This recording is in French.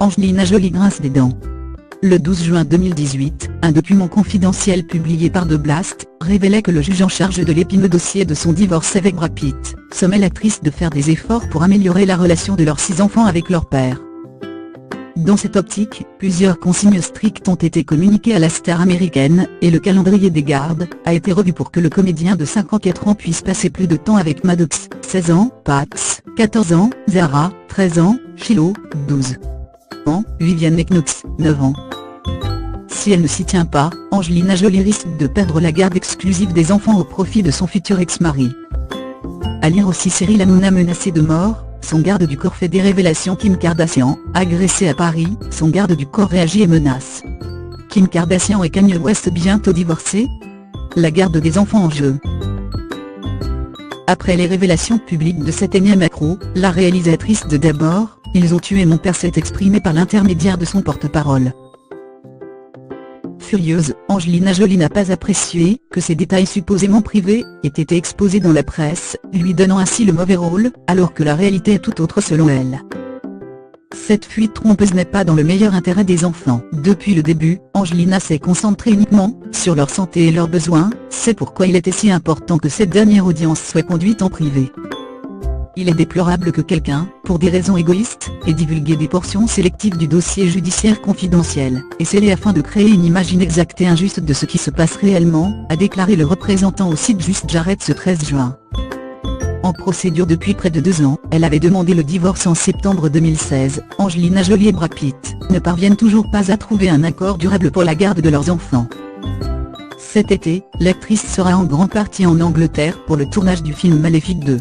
Angelina Jolie grince des dents. Le 12 juin 2018, un document confidentiel publié par The Blast révélait que le juge en charge de l'épineux dossier de son divorce avec Brad Pitt sommait l'actrice de faire des efforts pour améliorer la relation de leurs 6 enfants avec leur père. Dans cette optique, plusieurs consignes strictes ont été communiquées à la star américaine, et le calendrier des gardes a été revu pour que le comédien de 54 ans puisse passer plus de temps avec Maddox, 16 ans, Pax, 14 ans, Zara, 13 ans, Shiloh, 12 ans, Vivienne et Knox, 9 ans. Si elle ne s'y tient pas, Angelina Jolie risque de perdre la garde exclusive des enfants au profit de son futur ex-mari. À lire aussi Cyril Hanouna menacé de mort, son garde du corps fait des révélations. Kim Kardashian, agressée à Paris, son garde du corps réagit et menace. Kim Kardashian et Kanye West bientôt divorcés? La garde des enfants en jeu. Après les révélations publiques de cet énième accro, la réalisatrice de D'abord, ils ont tué mon père s'est exprimée par l'intermédiaire de son porte-parole. Furieuse, Angelina Jolie n'a pas apprécié que ces détails supposément privés aient été exposés dans la presse, lui donnant ainsi le mauvais rôle, alors que la réalité est tout autre selon elle. Cette fuite trompeuse n'est pas dans le meilleur intérêt des enfants. Depuis le début, Angelina s'est concentrée uniquement sur leur santé et leurs besoins, c'est pourquoi il était si important que cette dernière audience soit conduite en privé. Il est déplorable que quelqu'un, pour des raisons égoïstes, ait divulgué des portions sélectives du dossier judiciaire confidentiel, et scellé afin de créer une image inexacte et injuste de ce qui se passe réellement, a déclaré le représentant au site Just Jared ce 13 juin. En procédure depuis près de 2 ans, elle avait demandé le divorce en septembre 2016. Angelina Jolie et Brad Pitt ne parviennent toujours pas à trouver un accord durable pour la garde de leurs enfants. Cet été, l'actrice sera en grande partie en Angleterre pour le tournage du film Maléfique 2.